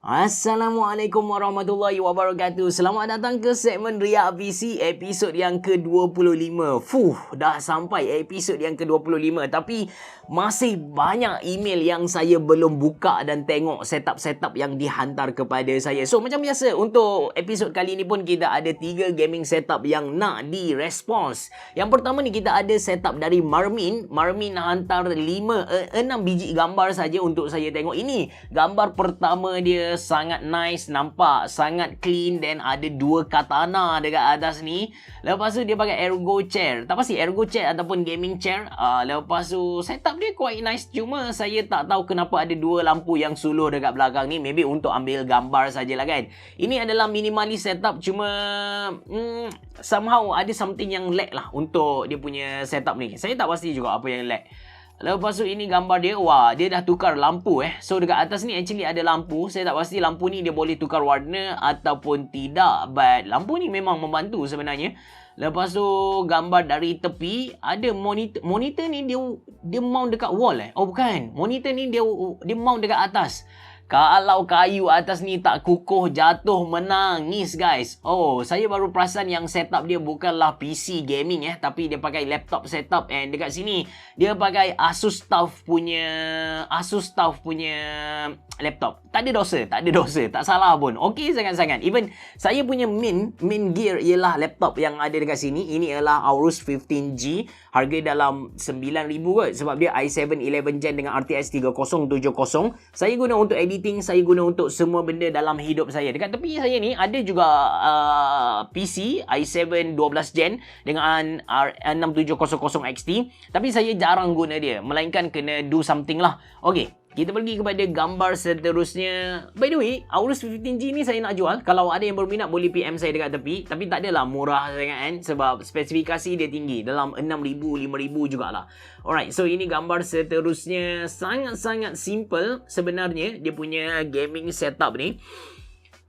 Assalamualaikum warahmatullahi wabarakatuh. Selamat datang ke segmen Riak PC episod yang ke-25. Dah sampai episod yang ke-25. Tapi masih banyak email yang saya belum buka dan tengok setup-setup yang dihantar kepada saya. So macam biasa, untuk episod kali ni pun kita ada 3 gaming setup yang nak direspons. Yang pertama ni kita ada setup dari Marmin. Marmin hantar 6 biji gambar saja untuk saya tengok. Ini gambar pertama dia sangat nice, nampak sangat clean, dan ada 2 katana dekat atas ni. Lepas tu dia pakai ergo chair, tak pasti ergo chair ataupun gaming chair. Lepas tu setup dia quite nice, cuma saya tak tahu kenapa ada 2 lampu yang suluh dekat belakang ni. Maybe untuk ambil gambar sajalah kan. Ini adalah minimalis setup, cuma somehow ada something yang lag lah untuk dia punya setup ni. Saya tak pasti juga apa yang lag. Lepas tu ini gambar dia. Wah, dia dah tukar lampu So dekat atas ni actually ada lampu. Saya tak pasti lampu ni dia boleh tukar warna ataupun tidak, but lampu ni memang membantu sebenarnya. Lepas tu gambar dari tepi ada monitor. Monitor ni dia mount dekat wall Oh bukan. Monitor ni dia mount dekat atas. Kalau kayu atas ni tak kukuh, jatuh menangis guys. Oh, saya baru perasan yang setup dia bukanlah PC gaming tapi dia pakai laptop setup. And dekat sini dia pakai Asus TUF punya laptop. Tak ada dosa, tak salah pun. Okey sangat-sangat. Even saya punya main gear ialah laptop yang ada dekat sini. Ini ialah Aorus 15G. Harga dalam 9,000 kot sebab dia i7 11 Gen dengan RTX 3070. Saya guna untuk editing, saya guna untuk semua benda dalam hidup saya. Dekat tepi saya ni ada juga PC i7 12 Gen dengan R6700 XT. Tapi saya jarang guna dia, melainkan kena do something lah. Okey, kita pergi kepada gambar seterusnya. By the way, Aorus 15G ni saya nak jual. Kalau ada yang berminat boleh PM saya dekat tepi. Tapi tak adalah murah sangat kan, sebab spesifikasi dia tinggi, dalam 6,000, 5,000 jugalah. Alright, so ini gambar seterusnya. Sangat-sangat simple sebenarnya dia punya gaming setup ni.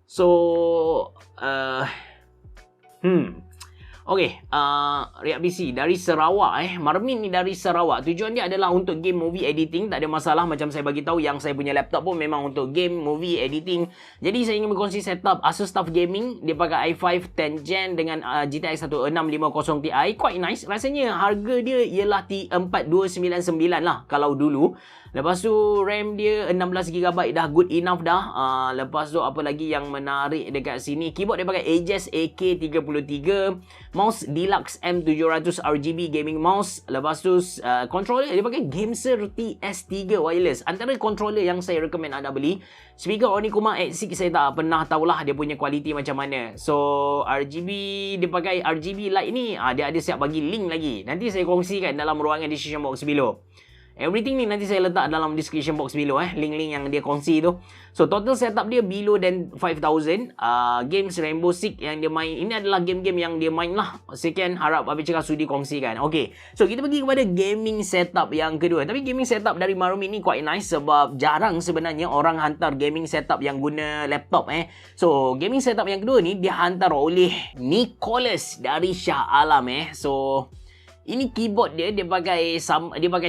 So Okey, Riak PC dari Sarawak Marmin ni dari Sarawak. Tujuan dia adalah untuk game movie editing. Tak ada masalah, macam saya bagi tahu yang saya punya laptop pun memang untuk game movie editing. Jadi saya ingin berkongsi setup Asus TUF Gaming. Dia pakai i5 10 Gen dengan GTX 1650 Ti. Quite nice. Rasanya harga dia ialah T4299 lah kalau dulu. Lepas tu RAM dia 16GB dah good enough dah. Lepas tu apa lagi yang menarik dekat sini? Keyboard dia pakai Aegis AK33. Mouse Deluxe M700 RGB gaming mouse. Lepas tu controller dia pakai Gameser TS3 wireless. Antara controller yang saya recommend anda beli. Speaker Onikuma X6 saya tak pernah tahulah dia punya kualiti macam mana. So RGB dia pakai RGB light ni. Dia ada siap bagi link lagi. Nanti saya kongsikan dalam ruangan description box below. Everything ni nanti saya letak dalam description box below link-link yang dia kongsi tu. So total setup dia below than 5,000. Games Rainbow Six yang dia main, ini adalah game-game yang dia main lah. Sekian, harap Abi Cakap sudi kongsikan. Okay, so kita pergi kepada gaming setup yang kedua. Tapi gaming setup dari Marmin ni quite nice sebab jarang sebenarnya orang hantar gaming setup yang guna laptop So gaming setup yang kedua ni dia hantar oleh Nicholas dari Shah Alam So ini keyboard dia pakai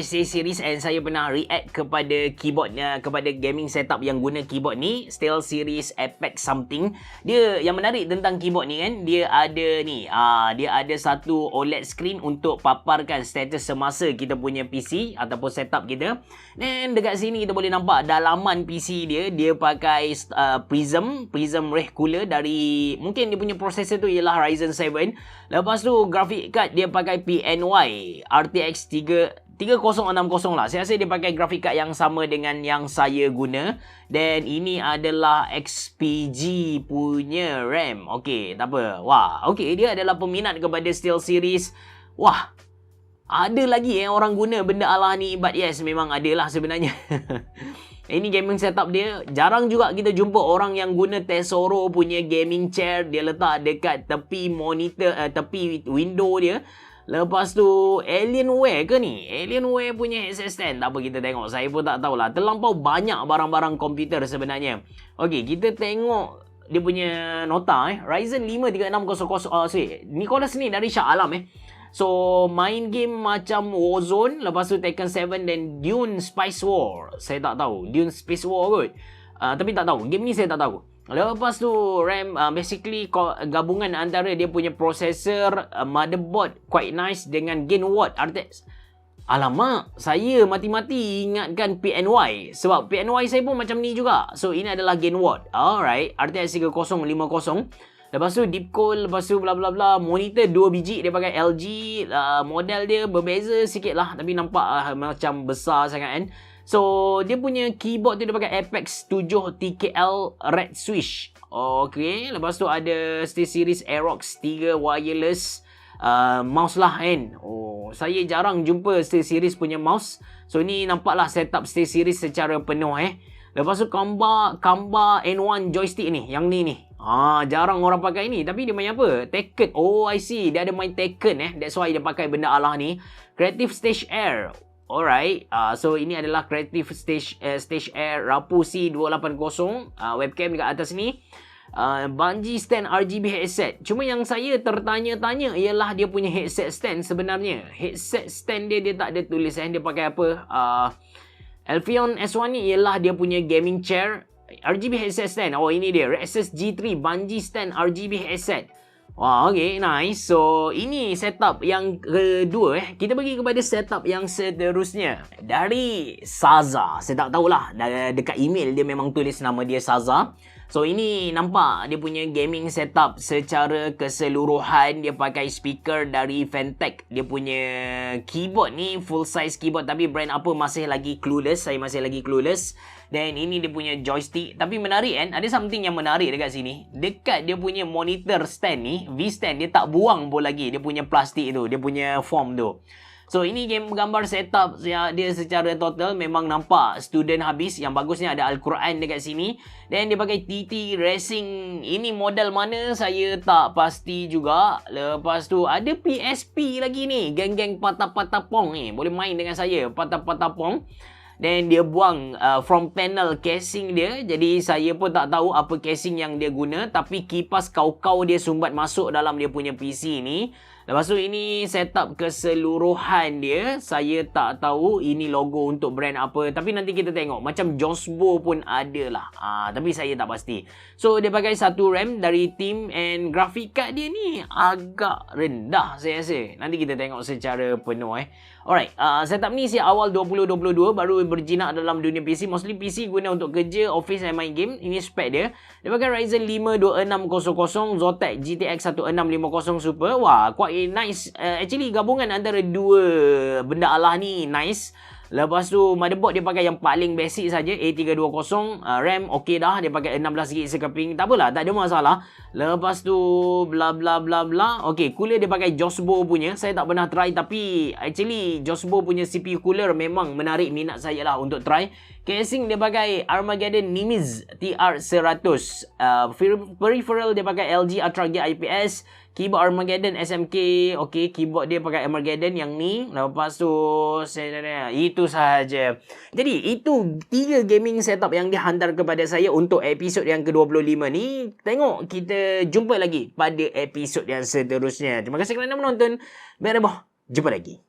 series, and saya pernah react kepada keyboardnya, kepada gaming setup yang guna keyboard ni, Steel Series Apex something. Dia yang menarik tentang keyboard ni kan, dia ada satu OLED screen untuk paparkan status semasa kita punya PC ataupun setup kita. Dan dekat sini kita boleh nampak dalaman PC dia pakai Prism Ray Cooler dari, mungkin dia punya processor tu ialah Ryzen 7. Lepas tu graphic card dia pakai PNY RTX 3060 lah. Saya rasa dia pakai graphic card yang sama dengan yang saya guna. Dan ini adalah XPG punya RAM. Okey, tak apa. Wah, okey, dia adalah peminat kepada Steel Series. Wah, ada lagi orang guna benda ala ni. But yes, memang ada lah sebenarnya. Ini gaming setup dia. Jarang juga kita jumpa orang yang guna Tesoro punya gaming chair. Dia letak dekat tepi monitor, tepi window dia. Lepas tu Alienware ke ni? Alienware punya headset stand. Tak apa, kita tengok. Saya pun tak tahulah. Terlampau banyak barang-barang komputer sebenarnya. Okey, kita tengok dia punya nota Ryzen 5 3600. Nicholas ni dari Shah Alam So, main game macam Warzone, lepas tu Tekken 7 dan Dune Spice War. Saya tak tahu. Dune Space War kot. Tapi tak tahu. Game ni saya tak tahu. Lepas tu RAM, basically gabungan antara dia punya processor, motherboard quite nice dengan gain watt RTX. Alamak, saya mati-mati ingatkan PNY. Sebab PNY saya pun macam ni juga. So, ini adalah gain watt. Alright, RTX 3050. Lepas tu deep cool, lepas tu bla bla bla. Monitor 2 biji, dia pakai LG. Model dia berbeza sikit lah. Tapi nampak macam besar sangat kan. So, dia punya keyboard tu dia pakai Apex 7 TKL Red Switch. Okay, lepas tu ada SteelSeries Aerox 3 wireless mouse lah kan. Saya jarang jumpa SteelSeries punya mouse. So ni nampaklah setup SteelSeries secara penuh Lepas tu Kamba N1 joystick ni, yang ni. Jarang orang pakai ni, tapi dia main apa? Tekken. I see. Dia ada main Tekken That's why dia pakai benda alah ni. Creative Stage Air. Alright. So ini adalah Creative Stage Air Rapu C280. Webcam dekat atas ni. Bungie stand RGB headset. Cuma yang saya tertanya-tanya ialah dia punya headset stand sebenarnya. Headset stand dia tak ada tulis dia pakai apa. Alpheon S1 ni ialah dia punya gaming chair. RGB headset stand. Ini dia. Rexus G3 Bungie stand RGB headset. Okay, nice. So, ini setup yang kedua Kita pergi kepada setup yang seterusnya. Dari Saza. Saya tak tahulah. Dekat email dia memang tulis nama dia Saza. So, ini nampak dia punya gaming setup secara keseluruhan. Dia pakai speaker dari Fantech. Dia punya keyboard ni full size keyboard. Tapi brand apa masih lagi clueless. Saya masih lagi clueless. Dan ini dia punya joystick. Tapi menarik kan. Ada something yang menarik dekat sini. Dekat dia punya monitor stand ni. V-stand dia tak buang pun lagi. Dia punya plastik tu. Dia punya foam tu. So ini gambar setup dia secara total memang nampak student habis. Yang bagusnya ada Al-Quran dekat sini. Dan dia pakai TT Racing. Ini model mana saya tak pasti juga. Lepas tu ada PSP lagi ni. Geng-geng patah-patah-pong ni. Boleh main dengan saya patah-patah-pong. Dan dia buang from panel casing dia. Jadi saya pun tak tahu apa casing yang dia guna. Tapi kipas kau-kau dia sumbat masuk dalam dia punya PC ni. Lepas tu ini setup keseluruhan dia. Saya tak tahu ini logo untuk brand apa. Tapi nanti kita tengok. Macam Josbo pun ada lah. Tapi saya tak pasti. So dia pakai satu RAM dari team. And grafik card dia ni agak rendah saya rasa. Nanti kita tengok secara penuh Alright, setup ni siap awal 2022. Baru berjinak dalam dunia PC. Mostly PC guna untuk kerja, office dan main game. Ini spek dia. Dia pakai Ryzen 5 2600 Zotac GTX 1650 Super. Wah, quite nice. Actually gabungan antara dua benda alah ni nice. Lepas tu motherboard dia pakai yang paling basic saja, A320. RAM okey dah, dia pakai 16GB sekeping. Tak apalah, tak ada masalah. Lepas tu bla bla bla bla. Okey, cooler dia pakai Josbo punya. Saya tak pernah try tapi actually Josbo punya CPU cooler memang menarik minat saya lah untuk try. Casing dia pakai Armageddon Nimbus TR100. Peripheral dia pakai LG Ultra Gear IPS. Keyboard Armageddon SMK. Okay, keyboard dia pakai Armageddon yang ni. Lepas tu itu sahaja. Jadi itu 3 gaming setup yang dihantar kepada saya untuk episod yang ke-25 ni. Tengok, kita jumpa lagi pada episod yang seterusnya. Terima kasih kerana menonton. Jumpa lagi.